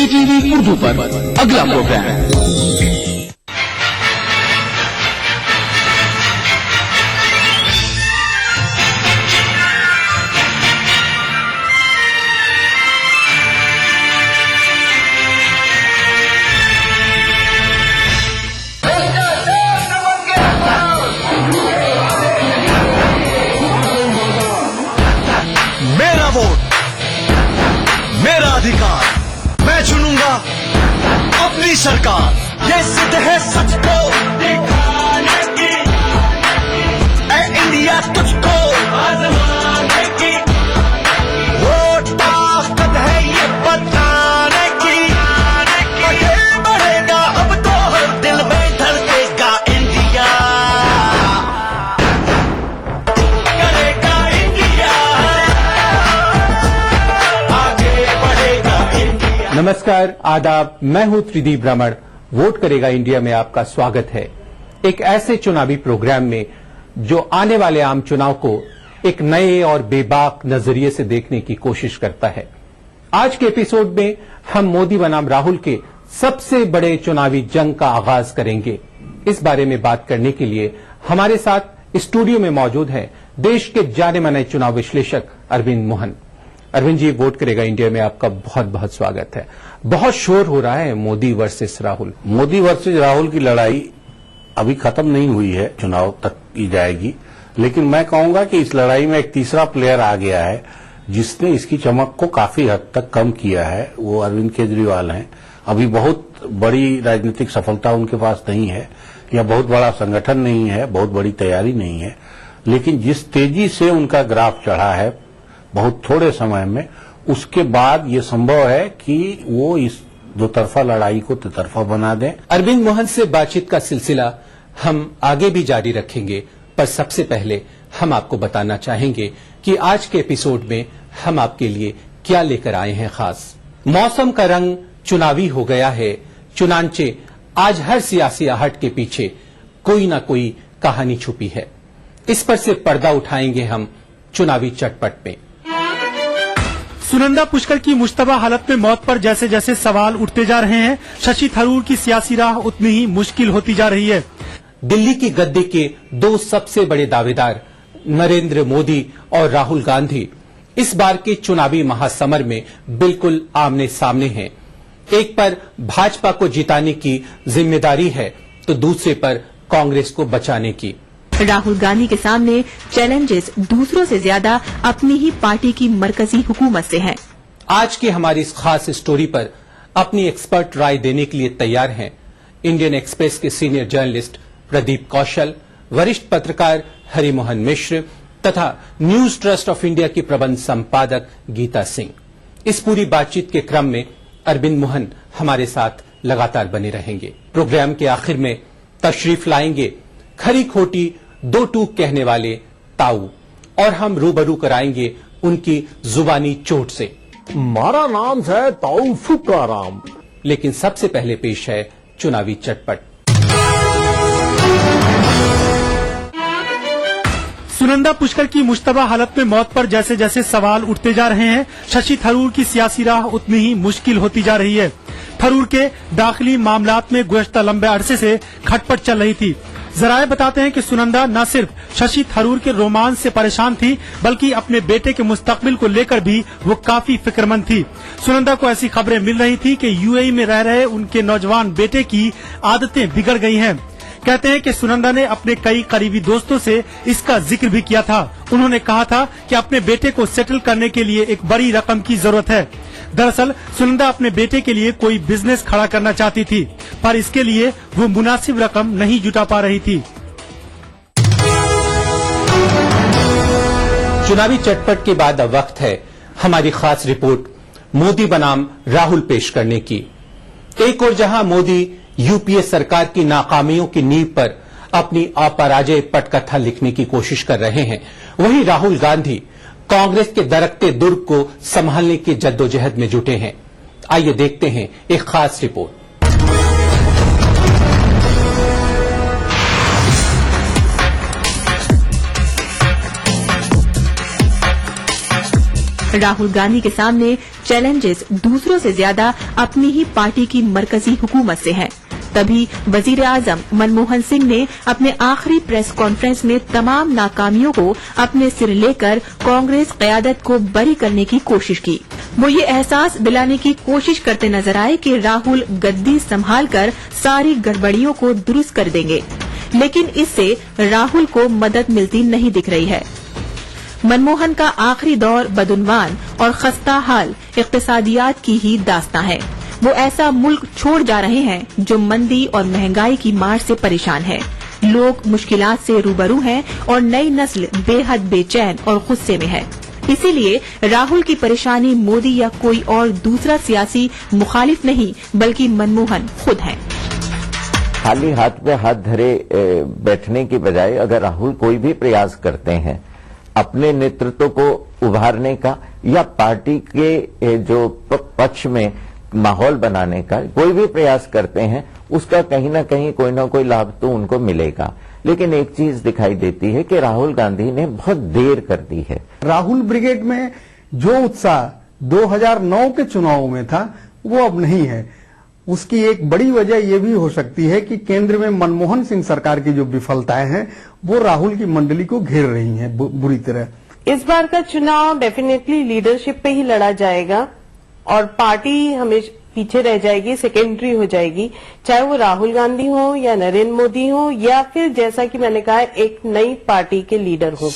PTV Urdu पर अगला programme. मेरा वोट मेरा अधिकार, मैं चुनूंगा अपनी सरकार। ये सिद्ध है सच को दिखाने की, ऐ इंडिया तुझको आजमाने की। वोट ताकत है ये बताने की, आगे बढ़ेगा अब तो हर दिल में धड़केगा इंडिया, करेगा इंडिया, आगे बढ़ेगा इंडिया। नमस्कार, आदाब। मैं हूं त्रिदीप ब्राह्मण। वोट करेगा इंडिया में आपका स्वागत है। एक ऐसे चुनावी प्रोग्राम में जो आने वाले आम चुनाव को एक नए और बेबाक नजरिए से देखने की कोशिश करता है। आज के एपिसोड में हम मोदी बनाम राहुल के सबसे बड़े चुनावी जंग का आगाज करेंगे। इस बारे में बात करने के लिए हमारे साथ स्टूडियो में मौजूद हैं देश के जाने माने चुनाव विश्लेषक अरविंद मोहन। अरविंद जी, वोट करेगा इंडिया में आपका बहुत बहुत स्वागत है। बहुत शोर हो रहा है मोदी वर्सेस राहुल। मोदी वर्सेस राहुल की लड़ाई अभी खत्म नहीं हुई है, चुनाव तक की जाएगी। लेकिन मैं कहूंगा कि इस लड़ाई में एक तीसरा प्लेयर आ गया है जिसने इसकी चमक को काफी हद तक कम किया है। वो अरविंद केजरीवाल हैं। अभी बहुत बड़ी राजनीतिक सफलता उनके पास नहीं है, या बहुत बड़ा संगठन नहीं है, बहुत बड़ी तैयारी नहीं है, लेकिन जिस तेजी से उनका ग्राफ चढ़ा है बहुत थोड़े समय में, उसके बाद ये संभव है कि वो इस दो तरफा लड़ाई को तितरफा बना दें। अरविंद मोहन से बातचीत का सिलसिला हम आगे भी जारी रखेंगे, पर सबसे पहले हम आपको बताना चाहेंगे कि आज के एपिसोड में हम आपके लिए क्या लेकर आए हैं खास। मौसम का रंग चुनावी हो गया है। चुनांचे आज हर सियासी आहट के पीछे कोई ना कोई कहानी छुपी है। इस पर से पर्दा उठाएंगे हम चुनावी चटपट में। सुनंदा पुष्कर की मुश्तबा हालत में मौत पर जैसे जैसे सवाल उठते जा रहे हैं, शशि थरूर की सियासी राह उतनी ही मुश्किल होती जा रही है। दिल्ली की गद्दी के दो सबसे बड़े दावेदार नरेंद्र मोदी और राहुल गांधी इस बार के चुनावी महासमर में बिल्कुल आमने सामने हैं। एक पर भाजपा को जिताने की जिम्मेदारी है तो दूसरे पर कांग्रेस को बचाने की। राहुल गांधी के सामने चैलेंजेस दूसरों से ज्यादा अपनी ही पार्टी की मरकजी हुकूमत से हैं। आज की हमारी इस खास स्टोरी पर अपनी एक्सपर्ट राय देने के लिए तैयार हैं इंडियन एक्सप्रेस के सीनियर जर्नलिस्ट प्रदीप कौशल, वरिष्ठ पत्रकार हरिमोहन मिश्र तथा न्यूज ट्रस्ट ऑफ इंडिया की प्रबंध संपादक गीता सिंह। इस पूरी बातचीत के क्रम में अरविंद मोहन हमारे साथ लगातार बने रहेंगे। प्रोग्राम के आखिर में तशरीफ लाएंगे खरी खोटी दो टूक कहने वाले ताऊ, और हम रूबरू कराएंगे उनकी जुबानी चोट से। हमारा नाम है ताऊ फुकाराम। लेकिन सबसे पहले पेश है चुनावी चटपट। सुनंदा पुष्कर की मुश्तबा हालत में मौत पर जैसे जैसे सवाल उठते जा रहे हैं, शशि थरूर की सियासी राह उतनी ही मुश्किल होती जा रही है। थरूर के दाखिली मामलात में गुज़श्ता लंबे अरसे से खटपट चल रही थी। जराये बताते हैं कि सुनंदा न सिर्फ शशि थरूर के रोमांस से परेशान थी, बल्कि अपने बेटे के मुस्तकबिल को लेकर भी वो काफी फिक्रमंद थी। सुनंदा को ऐसी खबरें मिल रही थी कि यूएई में रह रहे उनके नौजवान बेटे की आदतें बिगड़ गई हैं। कहते हैं कि सुनंदा ने अपने कई करीबी दोस्तों से इसका जिक्र भी किया था। उन्होंने कहा था कि अपने बेटे को सेटल करने के लिए एक बड़ी रकम की जरूरत है। दरअसल सुनंदा अपने बेटे के लिए कोई बिजनेस खड़ा करना चाहती थी, पर इसके लिए वो मुनासिब रकम नहीं जुटा पा रही थी। चुनावी चटपट के बाद अब वक्त है हमारी खास रिपोर्ट मोदी बनाम राहुल पेश करने की। एक और जहां मोदी यूपीए सरकार की नाकामियों की नींव पर अपनी अपराजय पटकथा लिखने की कोशिश कर रहे हैं, वहीं राहुल गांधी कांग्रेस के दरकते दुर्ग को संभालने की जद्दोजहद में जुटे हैं। आइए देखते हैं एक खास रिपोर्ट। राहुल गांधी के सामने चैलेंजेस दूसरों से ज्यादा अपनी ही पार्टी की मरकजी हुकूमत से हैं। तभी वजीर आजम मनमोहन सिंह ने अपने आखिरी प्रेस कॉन्फ्रेंस में तमाम नाकामियों को अपने सिर लेकर कांग्रेस क़यादत को बरी करने की कोशिश की। वो ये एहसास दिलाने की कोशिश करते नजर आए कि राहुल गद्दी संभालकर सारी गड़बड़ियों को दुरुस्त कर देंगे, लेकिन इससे राहुल को मदद मिलती नहीं दिख रही है। मनमोहन का आखिरी दौर बदउनवान और खस्ता हाल इक्तिसादियात की ही दास्तां है। वो ऐसा मुल्क छोड़ जा रहे हैं जो मंदी और महंगाई की मार से परेशान है। लोग मुश्किलात से रूबरू हैं और नई नस्ल बेहद बेचैन और गुस्से में है। इसीलिए राहुल की परेशानी मोदी या कोई और दूसरा सियासी मुखालिफ नहीं बल्कि मनमोहन खुद हैं। खाली हाथ में हाथ धरे बैठने की बजाय अगर राहुल कोई भी प्रयास करते हैं अपने नेतृत्व को उभारने का या पार्टी के जो पक्ष में माहौल बनाने का कोई भी प्रयास करते हैं, उसका कहीं ना कोई लाभ तो उनको मिलेगा। लेकिन एक चीज दिखाई देती है कि राहुल गांधी ने बहुत देर कर दी है। राहुल ब्रिगेड में जो उत्साह 2009 के चुनावों में था वो अब नहीं है। उसकी एक बड़ी वजह यह भी हो सकती है कि केंद्र में मनमोहन सिंह सरकार की जो विफलताएं हैं वो राहुल की मंडली को घेर रही हैं बुरी तरह। इस बार का चुनाव डेफिनेटली लीडरशिप पे ही लड़ा जाएगा और पार्टी हमेशा पीछे रह जाएगी, सेकेंडरी हो जाएगी, चाहे वो राहुल गांधी हो या नरेंद्र मोदी हो या फिर जैसा कि मैंने कहा एक नई पार्टी के लीडर हो।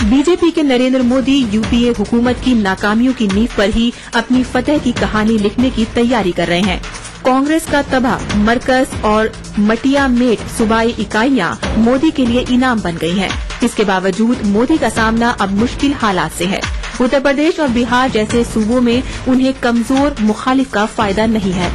बीजेपी के नरेंद्र मोदी यूपीए हुकूमत की नाकामियों की नींव पर ही अपनी फतेह की कहानी लिखने की तैयारी कर रहे हैं। कांग्रेस का तबाह मरकज और मटिया मेट सूबाई इकाइयां मोदी के लिए इनाम बन गई हैं। इसके बावजूद मोदी का सामना अब मुश्किल हालात से है। उत्तर प्रदेश और बिहार जैसे सूबों में उन्हें कमजोर मुखालिफ का फायदा नहीं है।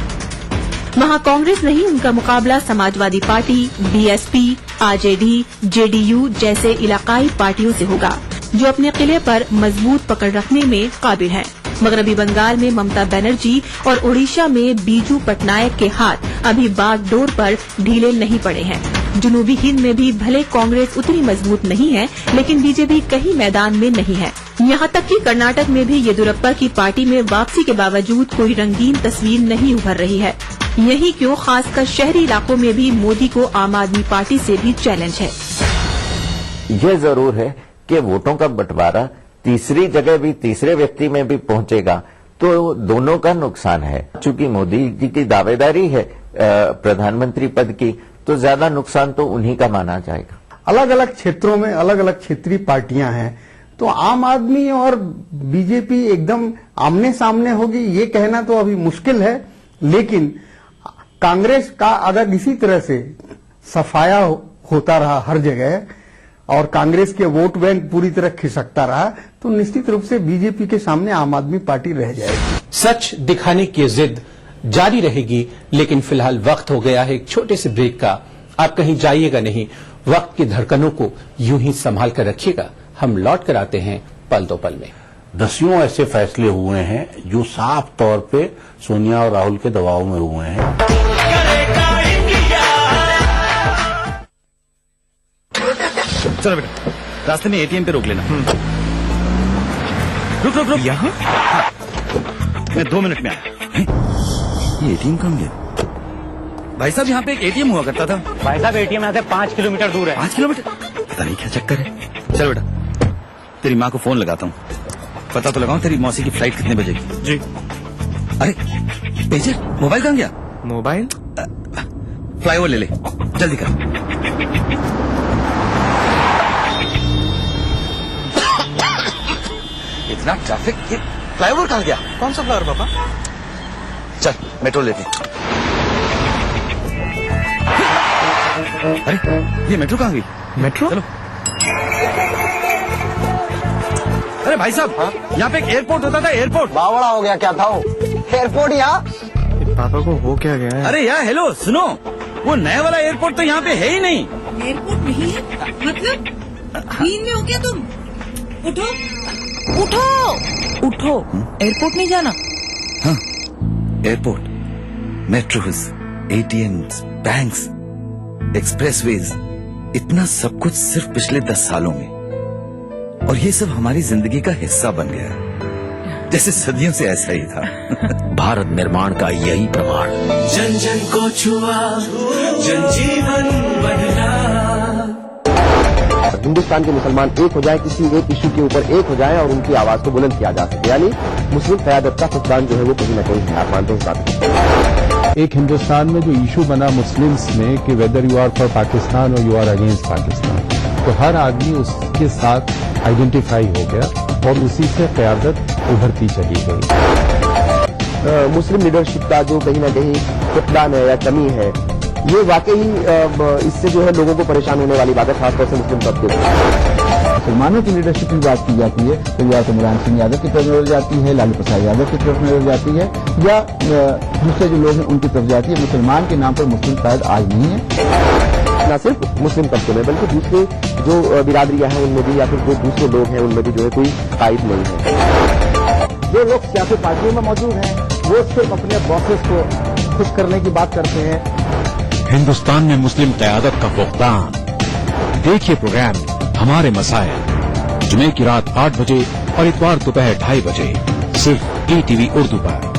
वहां कांग्रेस नहीं, उनका मुकाबला Samajwadi party, BSP, RJD, JDU जैसे इलाकाई पार्टियों से होगा जो अपने किले पर मजबूत पकड़ रखने में काबिल हैं। मगरबी बंगाल में ममता बनर्जी और ओडिशा में बीजू पटनायक के हाथ अभी बागडोर पर ढीले नहीं पड़े हैं। जनूबी हिंद में भी भले कांग्रेस उतनी मजबूत नहीं है, लेकिन बीजेपी कहीं मैदान में नहीं है। यहाँ तक कि कर्नाटक में भी येदियुरप्पा की पार्टी में वापसी के बावजूद कोई रंगीन तस्वीर नहीं उभर रही है। यही क्यों खासकर शहरी इलाकों में भी मोदी को आम आदमी पार्टी से भी चैलेंज है। यह जरूर है कि वोटों का बंटवारा तीसरी जगह भी तीसरे व्यक्ति में भी पहुंचेगा तो दोनों का नुकसान है। चूंकि मोदी जी की दावेदारी है प्रधानमंत्री पद की, तो ज्यादा नुकसान तो उन्हीं का माना जाएगा। अलग अलग क्षेत्रों में अलग अलग क्षेत्रीय पार्टियां हैं, तो आम आदमी और बीजेपी एकदम आमने सामने होगी ये कहना तो अभी मुश्किल है। लेकिन कांग्रेस का अगर इसी तरह से सफाया होता रहा हर जगह और कांग्रेस के वोट बैंक पूरी तरह खिसकता रहा तो निश्चित रूप से बीजेपी के सामने आम आदमी पार्टी रह जाएगी। सच दिखाने की जिद जारी रहेगी, लेकिन फिलहाल वक्त हो गया है एक छोटे से ब्रेक का। आप कहीं जाइएगा नहीं, वक्त की धड़कनों को यूं ही संभाल कर रखिएगा। हम लौट कर आते हैं पल दो पल में। दसियों ऐसे फैसले हुए हैं जो साफ तौर पे सोनिया और राहुल के दबाव में हुए हैं। चलो बेटा, रास्ते में एटीएम पे रोक लेना। रुक रुक रुक, यहाँ मैं 2 मिनट में आया। ये एटीएम कहाँ गया? भाई साहब यहाँ पे एक एटीएम हुआ करता था। भाई साहब एटीएम यहाँ से 5 किलोमीटर दूर है। 5 किलोमीटर? पता नहीं क्या चक्कर है। चलो बेटा, तेरी माँ को फोन लगाता हूँ, पता तो लगाऊं तेरी मौसी की फ्लाइट कितने बजे की। जी। अरे पेजर, मोबाइल कहाँ गया? मोबाइल फ्लाईओवर ले ले, जल्दी कर। इतना ट्रैफिक, ये फ्लाईओवर कहाँ गया? कौन सा फ्लाईओवर पापा? चल मेट्रो लेते। अरे ये मेट्रो कहाँ गई? मेट्रो? चलो। अरे भाई साहब, यहाँ पे एक एयरपोर्ट होता था, एयरपोर्ट। बावड़ा हो गया क्या था वो? एयरपोर्ट यहाँ? पापा को हो क्या गया है? अरे यार हेलो सुनो, वो नया वाला एयरपोर्ट तो यहाँ पे है ही नहीं। एयरपोर्ट नहीं है? मतलब नींद में हो क्या तुम? उठो उठो उठो, एयरपोर्ट नहीं जाना। हाँ, airport, metros, ATMs, banks, expressways, इतना सब कुछ सिर्फ पिछले 10 सालों में। और ये सब हमारी जिंदगी का हिस्सा बन गया, जैसे सदियों से ऐसा ही था। भारत निर्माण का यही प्रमाण। जन जन को छुआ, जनजीवन बदला। हिंदुस्तान के मुसलमान एक हो जाए, किसी एक इशू के ऊपर एक हो जाए और उनकी आवाज को बुलंद किया जा सके, यानी मुस्लिम क़यादत का फुकदान जो है वो कहीं ना कहीं आप मानते हैं इस बात को। एक हिंदुस्तान में जो इशू बना मुस्लिम्स में कि whether you are for Pakistan और यू आर अगेंस्ट पाकिस्तान, तो हर आदमी उसके साथ आइडेंटिफाई हो गया और उसी से क़यादत उभरती चली गई। मुस्लिम लीडरशिप का जो कहीं ना कहीं फुकदान है या कमी है, ये वाकई इससे जो है लोगों को परेशान होने वाली बात है, खासतौर से मुस्लिम तबके। मुसलमानों की लीडरशिप की बात की जाती है तो या तो मुलायम सिंह यादव की तरफ नजर जाती है, लालू प्रसाद यादव की तरफ नजर जाती है, या दूसरे जो लोग हैं उनकी तरफ जाती है। मुसलमान के नाम पर मुस्लिम कायद आज नहीं है, न सिर्फ मुस्लिम तबके में बल्कि दूसरे जो बिरादरियां हैं उनमें भी, या फिर जो दूसरे लोग हैं उनमें भी जो है कोई कायद नहीं है। जो लोग सियासी पार्टियों में मौजूद हैं वो सिर्फ अपने बॉसेस को खुश करने की बात करते हैं। हिंदुस्तान में मुस्लिम क़यादत का फुकदान। देखिए प्रोग्राम हमारे मसाइल, जुमे की रात 8 बजे और इतवार दोपहर 2:30 बजे, सिर्फ ETV उर्दू पर।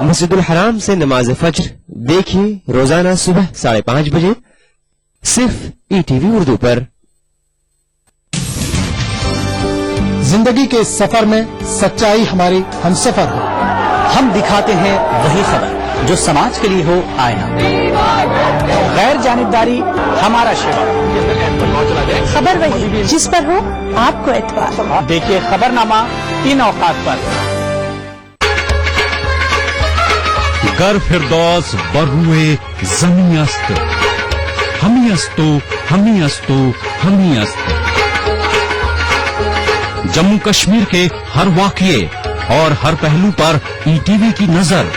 मस्जिदुल हराम से नमाज फज्र देखिए रोजाना सुबह 5:30 बजे, सिर्फ ETV उर्दू पर। जिंदगी के सफर में सच्चाई हमारी हमसफर हो। हम दिखाते हैं वही खबर जो समाज के लिए हो आईना। गैर जानिबदारी हमारा शिवा। खबर वही जिस पर हो आपको एतबार। देखिए खबरनामा इन औकात पर। गर फिरदौस बरुए जमी अस्त, हमी अस्तो हमी अस्तो हमी अस्त। जम्मू कश्मीर के हर वाकये और हर पहलू पर ETV की नजर।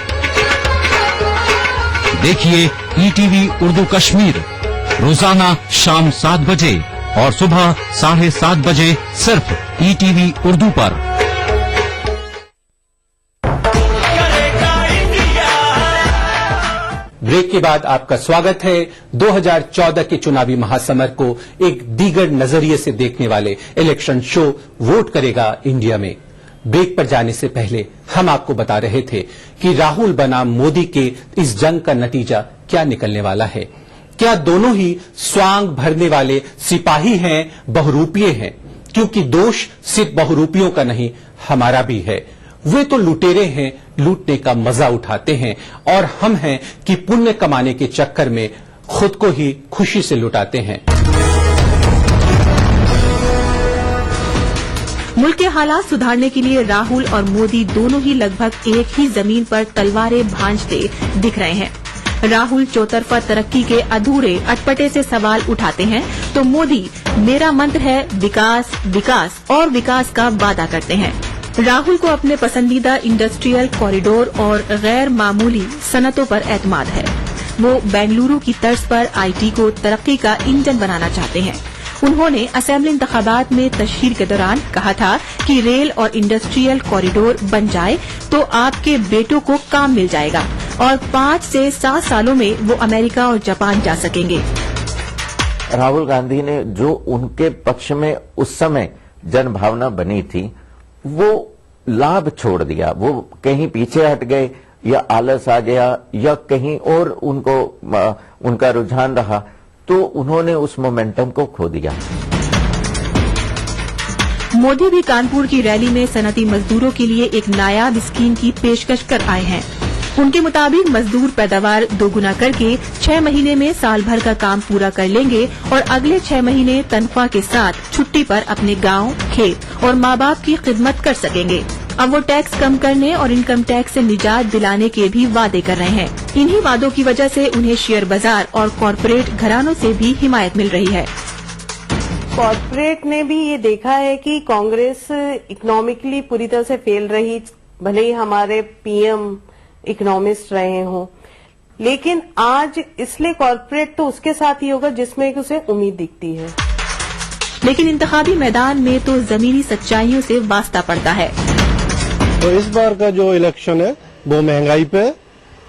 देखिए ETV उर्दू कश्मीर रोजाना शाम 7 बजे और सुबह 7:30 बजे, सिर्फ ETV उर्दू पर। ब्रेक के बाद आपका स्वागत है। 2014 के चुनावी महासमर को एक दीगर नजरिए से देखने वाले इलेक्शन शो वोट करेगा इंडिया में। ब्रेक पर जाने से पहले हम आपको बता रहे थे कि राहुल बनाम मोदी के इस जंग का नतीजा क्या निकलने वाला है। क्या दोनों ही स्वांग भरने वाले सिपाही हैं, बहुरूपिये हैं? क्योंकि दोष सिर्फ बहुरूपियों का नहीं, हमारा भी है। वे तो लुटेरे हैं, लूटने का मजा उठाते हैं, और हम हैं कि पुण्य कमाने के चक्कर में खुद को ही खुशी से लुटाते हैं। मुल्क के हालात सुधारने के लिए राहुल और मोदी दोनों ही लगभग एक ही जमीन पर तलवारें भांजते दिख रहे हैं। राहुल चौतरफा तरक्की के अधूरे अटपटे से सवाल उठाते हैं, तो मोदी मेरा मंत्र है विकास विकास और विकास का वादा करते हैं। राहुल को अपने पसंदीदा इंडस्ट्रियल कॉरिडोर और गैर मामूली सनतों पर एतमाद है। वो बेंगलुरु की तर्ज पर IT को तरक्की का इंजन बनाना चाहते हैं। उन्होंने असेंबली इंतखाबात में तशहीर के दौरान कहा था कि रेल और इंडस्ट्रियल कॉरिडोर बन जाए तो आपके बेटों को काम मिल जाएगा और 5 से 7 सालों में वो अमेरिका और जापान जा सकेंगे। राहुल गांधी ने जो उनके पक्ष में उस समय जनभावना बनी थी वो लाभ छोड़ दिया। वो कहीं पीछे हट गए या आलस आ गया या कहीं और उनका रुझान रहा, तो उन्होंने उस मोमेंटम को खो दिया। मोदी भी कानपुर की रैली में सनती मजदूरों के लिए एक नायाब स्कीम की पेशकश कर आए हैं। उनके मुताबिक मजदूर पैदावार दोगुना करके 6 महीने में साल भर का काम पूरा कर लेंगे और अगले 6 महीने तनख्वाह के साथ छुट्टी पर अपने गांव, खेत और माँ बाप की खिदमत कर सकेंगे। अब वो टैक्स कम करने और इनकम टैक्स से निजात दिलाने के भी वादे कर रहे हैं। इन्हीं वादों की वजह से उन्हें शेयर बाजार और कॉरपोरेट घरानों से भी हिमायत मिल रही है। कॉर्पोरेट ने भी ये देखा है कि कांग्रेस इकोनॉमिकली पूरी तरह से फेल रही, भले ही हमारे पीएम इकोनॉमिस्ट रहे हों, लेकिन आज इसलिए कॉर्पोरेट तो उसके साथ ही होगा जिसमें कि उसे उम्मीद दिखती है। लेकिन इंतखाबी मैदान में तो जमीनी सच्चाइयों से वास्ता पड़ता है। तो इस बार का जो इलेक्शन है वो महंगाई पे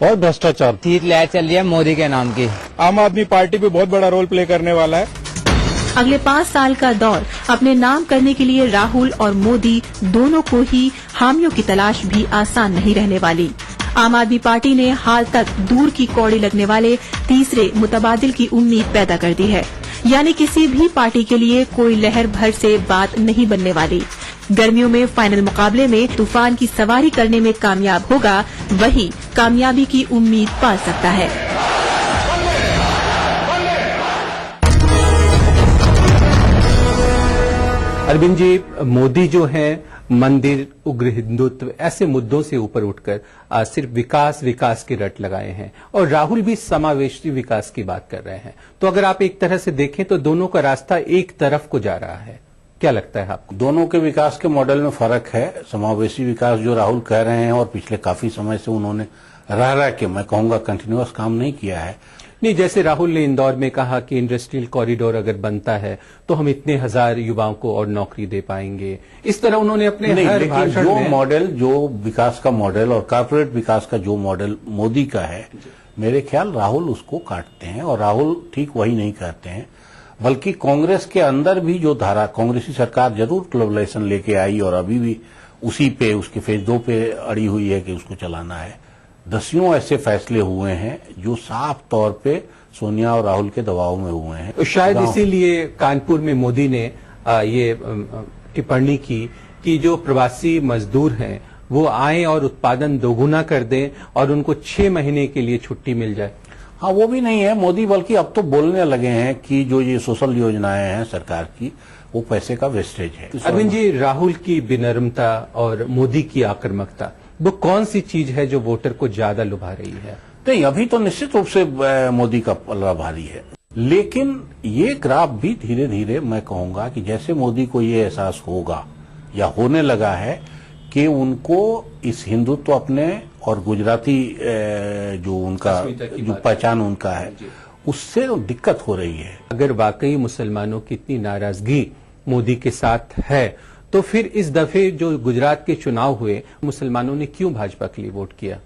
और भ्रष्टाचार सीट लहर चल रही है मोदी के नाम की। आम आदमी पार्टी पे बहुत बड़ा रोल प्ले करने वाला है। अगले 5 साल का दौर अपने नाम करने के लिए राहुल और मोदी दोनों को ही हामियों की तलाश भी आसान नहीं रहने वाली। आम आदमी पार्टी ने हाल तक दूर की कौड़ी लगने वाले तीसरे मुतबादिल की उम्मीद पैदा कर दी है, यानी किसी भी पार्टी के लिए कोई लहर भर से बात नहीं बनने वाली। गर्मियों में फाइनल मुकाबले में तूफान की सवारी करने में कामयाब होगा, वही कामयाबी की उम्मीद पाल सकता है। अरविंद जी, मोदी जो हैं मंदिर, उग्र हिंदुत्व ऐसे मुद्दों से ऊपर उठकर सिर्फ विकास विकास की रट लगाए हैं, और राहुल भी समावेशी विकास की बात कर रहे हैं। तो अगर आप एक तरह से देखें तो दोनों का रास्ता एक तरफ को जा रहा है, क्या लगता है आपको? दोनों के विकास के मॉडल में फर्क है। समावेशी विकास जो राहुल कह रहे हैं और पिछले काफी समय से उन्होंने रह के, मैं कहूंगा, कंटिन्यूअस काम नहीं किया है। नहीं, जैसे राहुल ने इंदौर में कहा कि इंडस्ट्रियल कॉरिडोर अगर बनता है तो हम इतने हजार युवाओं को और नौकरी दे पाएंगे, इस तरह उन्होंने अपने हर भाषण जो में मॉडल, जो विकास का मॉडल और कॉर्पोरेट विकास का जो मॉडल मोदी का है, मेरे ख्याल राहुल उसको काटते हैं, और राहुल ठीक वही नहीं करते हैं। बल्कि कांग्रेस के अंदर भी जो धारा, कांग्रेसी सरकार जरूर ग्लोबलाइजेशन लेके आई और अभी भी उसी पे, उसके फेज 2 पे अड़ी हुई है कि उसको चलाना है। दसियों ऐसे फैसले हुए हैं जो साफ तौर पे सोनिया और राहुल के दबाव में हुए हैं। शायद इसीलिए कानपुर में मोदी ने ये टिप्पणी की कि जो प्रवासी मजदूर हैं वो आए और उत्पादन दोगुना कर दें और उनको 6 महीने के लिए छुट्टी मिल जाए। हाँ, वो भी नहीं है मोदी, बल्कि अब तो बोलने लगे हैं कि जो ये सोशल योजनाएं हैं सरकार की, वो पैसे का वेस्टेज है। अरविंद जी, राहुल की विनम्रता और मोदी की आक्रामकता, वो कौन सी चीज है जो वोटर को ज्यादा लुभा रही है? नहीं, अभी तो निश्चित रूप से मोदी का पलड़ा भारी है, लेकिन ये ग्राफ भी धीरे धीरे, मैं कहूंगा कि जैसे मोदी को ये एहसास होगा या होने लगा है कि उनको इस हिंदुत्व अपने और गुजराती जो उनका जो पहचान उनका है, उससे दिक्कत हो रही है। अगर वाकई मुसलमानों की इतनी नाराजगी मोदी के साथ है तो फिर इस दफे जो गुजरात के चुनाव हुए, मुसलमानों ने क्यों भाजपा के लिए वोट किया?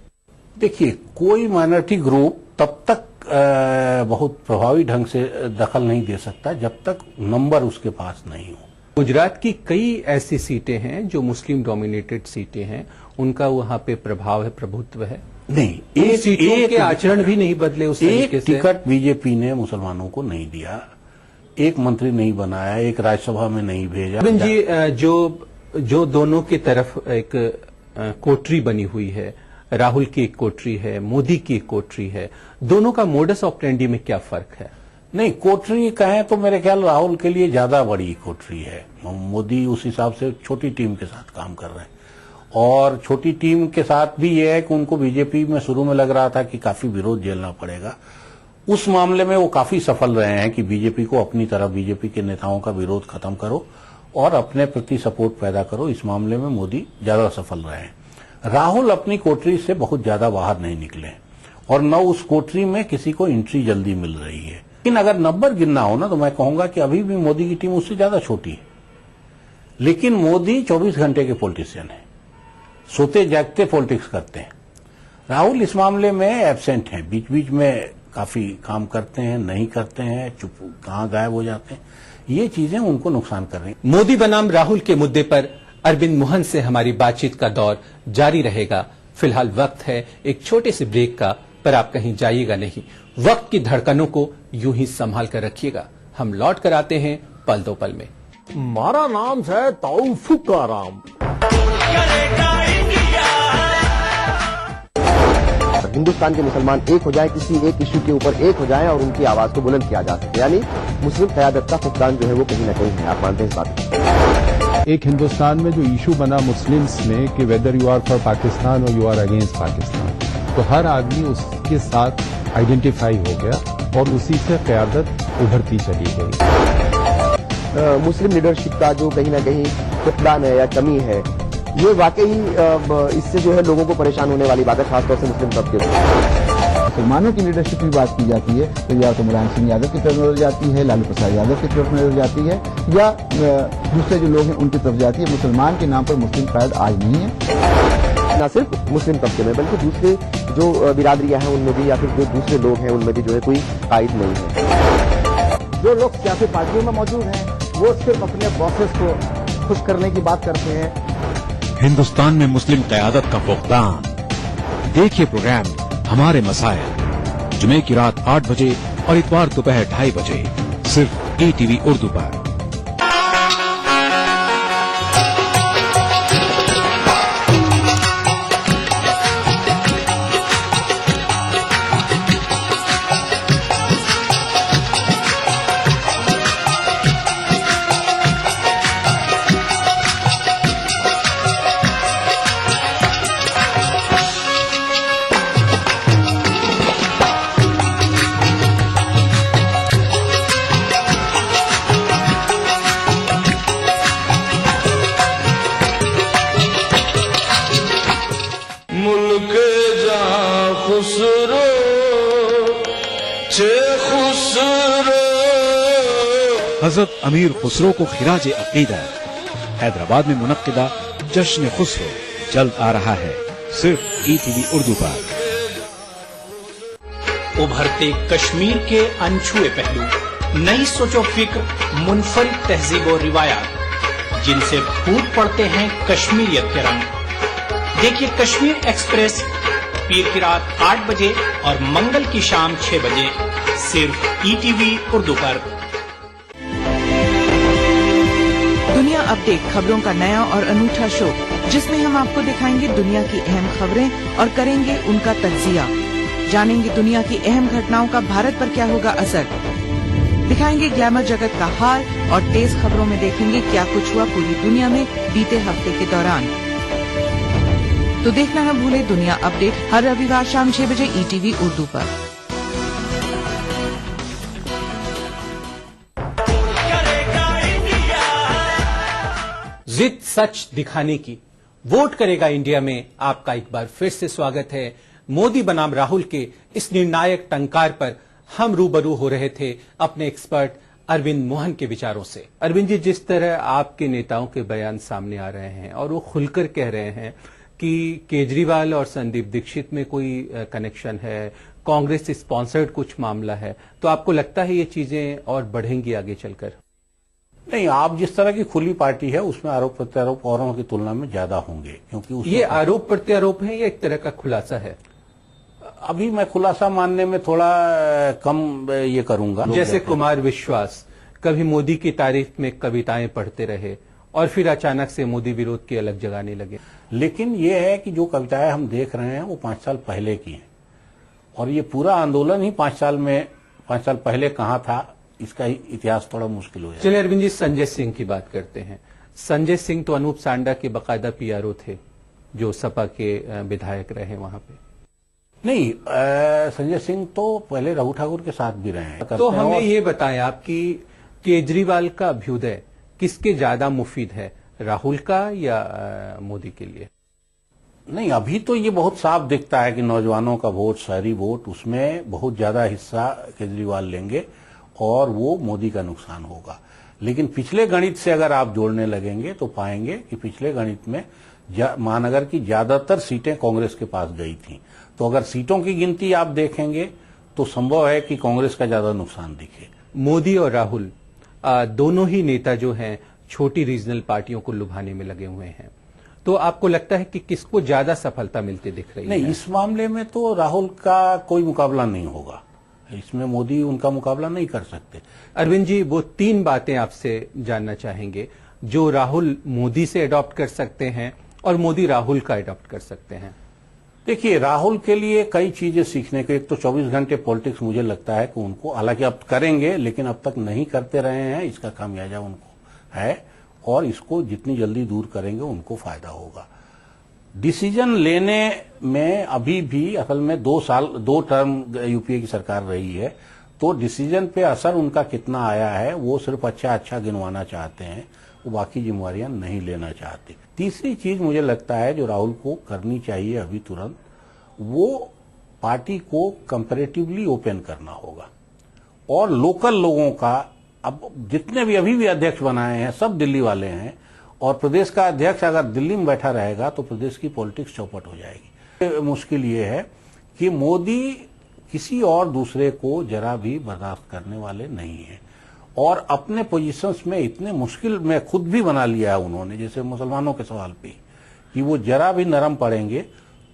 देखिए, कोई माइनॉरिटी ग्रुप तब तक बहुत प्रभावी ढंग से दखल नहीं दे सकता जब तक नंबर उसके पास नहीं हो। गुजरात की कई ऐसी सीटें हैं जो मुस्लिम डोमिनेटेड सीटें हैं, उनका वहां पे प्रभाव है, प्रभुत्व है। नहीं, एक सीटों के आचरण भी नहीं बदले उस तरीके से। टिकट बीजेपी ने मुसलमानों को नहीं दिया, एक मंत्री नहीं बनाया, एक राज्यसभा में नहीं भेजा। अरविंद जी, जो दोनों की तरफ एक कोटरी बनी हुई है, राहुल की एक कोटरी है, मोदी की एक कोटरी है, दोनों का मोडस ऑपरेंडी में क्या फर्क है? नहीं, कोटरी कहें तो मेरे ख्याल राहुल के लिए ज्यादा बड़ी कोटरी है। मोदी उस हिसाब से छोटी टीम के साथ काम कर रहे हैं, और छोटी टीम के साथ भी ये है कि उनको बीजेपी में शुरू में लग रहा था कि काफी विरोध झेलना पड़ेगा। उस मामले में वो काफी सफल रहे हैं कि बीजेपी को अपनी तरफ, बीजेपी के नेताओं का विरोध खत्म करो और अपने प्रति सपोर्ट पैदा करो। इस मामले में मोदी ज्यादा सफल रहे हैं। राहुल अपनी कोटरी से बहुत ज्यादा बाहर नहीं निकले, और न उस कोटरी में किसी को एंट्री जल्दी मिल रही है। लेकिन अगर नंबर गिनना हो ना, तो मैं कहूंगा कि अभी भी मोदी की टीम उससे ज्यादा छोटी है। लेकिन मोदी 24 घंटे के पॉलिटिशियन है, सोते जागते पॉलिटिक्स करते हैं। राहुल इस मामले में एब्सेंट हैं, बीच बीच में काफी काम करते हैं, नहीं करते हैं, चुप कहां गायब हो जाते हैं। ये चीजें उनको नुकसान कर रही हैं। मोदी बनाम राहुल के मुद्दे पर अरविंद मोहन से हमारी बातचीत का दौर जारी रहेगा। फिलहाल वक्त है एक छोटे से ब्रेक का, पर आप कहीं जाइएगा नहीं। वक्त की धड़कनों को यूं ही संभाल कर रखिएगा। हम लौट कर आते हैं पल दो पल में। मारा नाम है तौफुकाराम। हिंदुस्तान के मुसलमान एक हो जाए, किसी एक इशू के ऊपर एक हो जाए और उनकी आवाज को बुलंद किया जा सके, यानी मुस्लिम क़यादत का फुकदान जो है वो कहीं न कहीं है। आप मानते हैं इस बात को? एक हिंदुस्तान में जो इशू बना मुस्लिम्स में कि whether you are for Pakistan और यू आर अगेंस्ट पाकिस्तान, तो हर आदमी उसके साथ आइडेंटिफाई हो गया और उसी से क़यादत उभरती चली गई। मुस्लिम लीडरशिप का जो कहीं ना कहीं फुकदान है या कमी है, ये वाकई इससे जो है लोगों को परेशान होने वाली बात है, खासतौर से मुस्लिम तबके को। मुसलमानों की लीडरशिप की बात की जाती है तो या तो मुलायम सिंह यादव की तरफ नजर जाती है, लालू प्रसाद यादव की तरफ नजर जाती है, या दूसरे जो लोग हैं उनकी तरफ जाती है। मुसलमान के नाम पर मुस्लिम कायद आज नहीं है। न सिर्फ मुस्लिम तबके में बल्कि दूसरे जो बिरादरियां हैं उनमें भी, या फिर जो दूसरे लोग हैं उनमें भी जो है कोई कायद नहीं है। जो लोग सियासी पार्टियों में मौजूद हैं वो सिर्फ अपने बॉसेस को खुश करने की बात करते हैं। हिंदुस्तान में मुस्लिम क़यादत का फुकदान। देखिए प्रोग्राम हमारे मसाइल, जुमे की रात 8 बजे और इतवार दोपहर 2:30 बजे, सिर्फ ईटीवी उर्दू पर। हजरत अमीर खुसरो को खिराज अकीदत। हैदराबाद में मुनक्किदा जश्न खुसरो जल्द आ रहा है, सिर्फ ईटीवी उर्दू पर। उभरते कश्मीर के अनछुए पहलू, नई सोचो फिक्र, मुनफरिद तहजीब और रिवायात जिनसे फूट पड़ते हैं कश्मीरियत के रंग। देखिए कश्मीर एक्सप्रेस पीर की रात 8 बजे और मंगल की शाम 6 बजे, सिर्फ ईटीवी उर्दू पर। दुनिया अपडेट खबरों का नया और अनूठा शो, जिसमें हम आपको दिखाएंगे दुनिया की अहम खबरें और करेंगे उनका तज्जिया। जानेंगे दुनिया की अहम घटनाओं का भारत पर क्या होगा असर। दिखाएंगे ग्लैमर जगत का हाल और तेज खबरों में देखेंगे क्या कुछ हुआ पूरी दुनिया में बीते हफ्ते के दौरान। तो देखना न भूले दुनिया अपडेट हर रविवार शाम 6 बजे ईटीवी उर्दू पर। जिद सच दिखाने की, वोट करेगा इंडिया में आपका एक बार फिर से स्वागत है। मोदी बनाम राहुल के इस निर्णायक टंकार पर हम रूबरू हो रहे थे अपने एक्सपर्ट अरविंद मोहन के विचारों से। अरविंद जी, जिस तरह आपके नेताओं के बयान सामने आ रहे हैं और वो खुलकर कह रहे हैं कि केजरीवाल और संदीप दीक्षित में कोई कनेक्शन है, कांग्रेस स्पॉन्सर्ड कुछ मामला है, तो आपको लगता है ये चीजें और बढ़ेंगी आगे चलकर? नहीं, आप जिस तरह की खुली पार्टी है उसमें आरोप प्रत्यारोप औरों की तुलना में ज्यादा होंगे, क्योंकि ये आरोप प्रत्यारोप है या एक तरह का खुलासा है? अभी मैं खुलासा मानने में थोड़ा कम ये करूंगा। जैसे कुमार विश्वास कभी मोदी की तारीफ में कविताएं पढ़ते रहे और फिर अचानक से मोदी विरोध की अलग जगाने लगे। लेकिन ये है कि जो कविताएं हम देख रहे हैं वो 5 साल पहले की हैं, और ये पूरा आंदोलन ही 5 साल पहले कहाँ था, इसका इतिहास थोड़ा मुश्किल हो जाए। चलिए अरविंद जी, संजय सिंह की बात करते हैं। संजय सिंह तो अनूप सांडा के बाकायदा पीआरओ थे, जो सपा के विधायक रहे वहां पे। नहीं, संजय सिंह तो पहले रघु ठाकुर के साथ भी रहे हैं। तो हमें ये बताएं आप कि केजरीवाल का अभ्युदय किसके ज्यादा मुफीद है, राहुल का या मोदी के लिए? नहीं, अभी तो ये बहुत साफ दिखता है कि नौजवानों का वोट, शहरी वोट, उसमें बहुत ज्यादा हिस्सा केजरीवाल लेंगे और वो मोदी का नुकसान होगा। लेकिन पिछले गणित से अगर आप जोड़ने लगेंगे तो पाएंगे कि पिछले गणित में महानगर की ज्यादातर सीटें कांग्रेस के पास गई थीं। तो अगर सीटों की गिनती आप देखेंगे तो संभव है कि कांग्रेस का ज्यादा नुकसान दिखे। मोदी और राहुल दोनों ही नेता जो हैं छोटी रीजनल पार्टियों को लुभाने में लगे हुए हैं, तो आपको लगता है कि किसको ज्यादा सफलता मिलती दिख रही है? नहीं, इस मामले में तो राहुल का कोई मुकाबला नहीं होगा, इसमें मोदी उनका मुकाबला नहीं कर सकते। अरविंद जी, वो 3 बातें आपसे जानना चाहेंगे जो राहुल मोदी से अडॉप्ट कर सकते हैं और मोदी राहुल का अडॉप्ट कर सकते हैं। देखिए, राहुल के लिए कई चीजें सीखने के, एक तो 24 घंटे पॉलिटिक्स मुझे लगता है कि उनको, हालांकि अब करेंगे लेकिन अब तक नहीं करते रहे हैं, इसका खामियाजा उनको है, और इसको जितनी जल्दी दूर करेंगे उनको फायदा होगा। डिसीजन लेने में अभी भी असल में 2 टर्म यूपीए की सरकार रही है, तो डिसीजन पे असर उनका कितना आया है वो सिर्फ अच्छा गिनवाना चाहते हैं, वो बाकी जिम्मेवारियां नहीं लेना चाहते। तीसरी चीज मुझे लगता है जो राहुल को करनी चाहिए अभी तुरंत, वो पार्टी को कंपैरेटिवली ओपन करना होगा और लोकल लोगों का, अब जितने भी अभी भी अध्यक्ष बनाए हैं सब दिल्ली वाले हैं, और प्रदेश का अध्यक्ष अगर दिल्ली में बैठा रहेगा तो प्रदेश की पॉलिटिक्स चौपट हो जाएगी। मुश्किल ये है कि मोदी किसी और दूसरे को जरा भी बर्दाश्त करने वाले नहीं है और अपने पोजीशंस में इतने मुश्किल में खुद भी बना लिया है उन्होंने, जैसे मुसलमानों के सवाल पे कि वो जरा भी नरम पड़ेंगे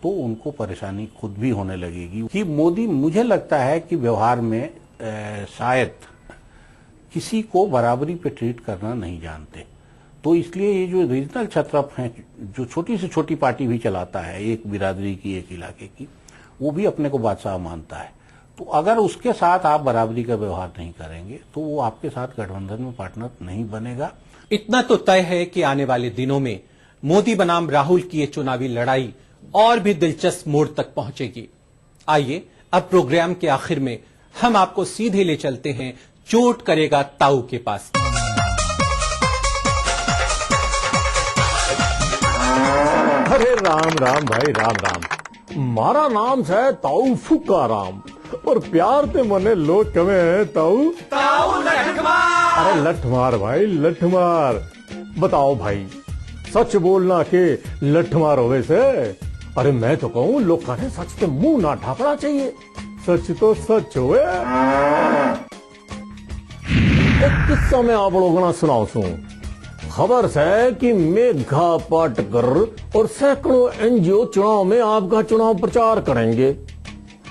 तो उनको परेशानी खुद भी होने लगेगी। कि मोदी मुझे लगता है कि व्यवहार में शायद किसी को बराबरी पे ट्रीट करना नहीं जानते, तो इसलिए ये जो रीजनल छत्रप हैं, जो छोटी से छोटी पार्टी भी चलाता है, एक बिरादरी की एक इलाके की, वो भी अपने को बादशाह मानता है, तो अगर उसके साथ आप बराबरी का व्यवहार नहीं करेंगे तो वो आपके साथ गठबंधन में पार्टनर नहीं बनेगा। इतना तो तय है कि आने वाले दिनों में मोदी बनाम राहुल की ये चुनावी लड़ाई और भी दिलचस्प मोड़ तक पहुंचेगी। आइए अब प्रोग्राम के आखिर में हम आपको सीधे ले चलते हैं चोट करेगा ताऊ के पास। अरे राम राम भाई राम राम, मारा नाम है ताऊ फुका राम और प्यार ते मने लोग कमे है ताऊ लठमार। अरे लठमार भाई लठमार, बताओ भाई सच बोलना के लठमार होवे से? अरे मैं तो कहूँ लोग कहते सच के मुंह ना ढापना चाहिए, सच तो सच होवे। एक किस्सा में आप लोगों ना सुनाओ खबर है कि मेघा पाटकर और सैकड़ों एनजीओ चुनाव में आपका चुनाव प्रचार करेंगे।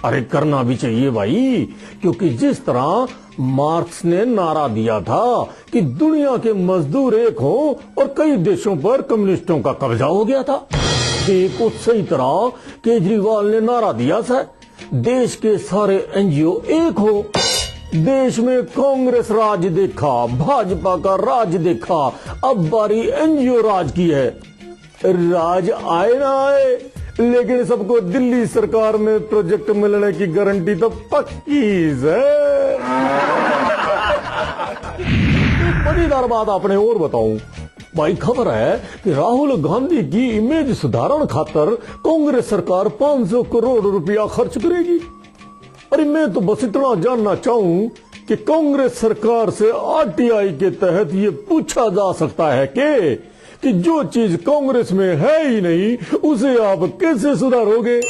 अरे करना भी चाहिए भाई, क्योंकि जिस तरह मार्क्स ने नारा दिया था कि दुनिया के मजदूर एक हो और कई देशों पर कम्युनिस्टों का कब्जा हो गया था, ठीक उसी ही तरह केजरीवाल ने नारा दिया था देश के सारे एनजीओ एक हो। देश में कांग्रेस राज देखा, भाजपा का राज देखा, अब बारी एनजीओ राज की है। राज आए ना आए, लेकिन सबको दिल्ली सरकार में प्रोजेक्ट मिलने की गारंटी तो पक्की है। मजेदार बात आपने और बताऊं भाई, खबर है कि राहुल गांधी की इमेज सुधारण खातर कांग्रेस सरकार 500 करोड़ रुपया खर्च करेगी। अरे मैं तो बस इतना जानना चाहूं कि कांग्रेस सरकार से आरटीआई के तहत ये पूछा जा सकता है कि जो चीज कांग्रेस में है ही नहीं उसे आप कैसे सुधारोगे?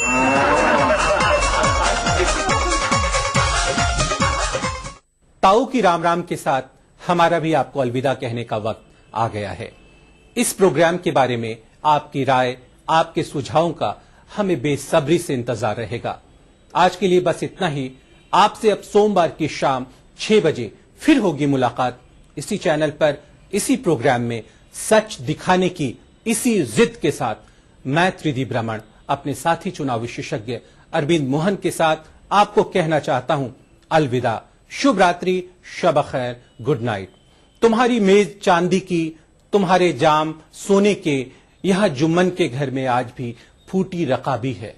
ताऊ की राम राम के साथ हमारा भी आपको अलविदा कहने का वक्त आ गया है। इस प्रोग्राम के बारे में आपकी राय, आपके सुझावों का हमें बेसब्री से इंतजार रहेगा। आज के लिए बस इतना ही। आपसे अब सोमवार की शाम 6 बजे फिर होगी मुलाकात इसी चैनल पर, इसी प्रोग्राम में, सच दिखाने की इसी जिद के साथ। मैं त्रिदी ब्राह्मण अपने साथी चुनाव विशेषज्ञ अरविंद मोहन के साथ आपको कहना चाहता हूं अलविदा, शुभ रात्रि, शब खैर, गुड नाइट। तुम्हारी मेज चांदी की, तुम्हारे जाम सोने के, यहां जुम्मन के घर में आज भी फूटी रकाबी है।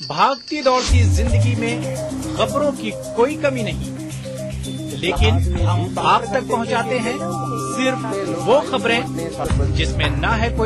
भागती दौड़ती जिंदगी में खबरों की कोई कमी नहीं, लेकिन हम आप तक पहुंचाते हैं सिर्फ वो खबरें जिसमें ना है कोई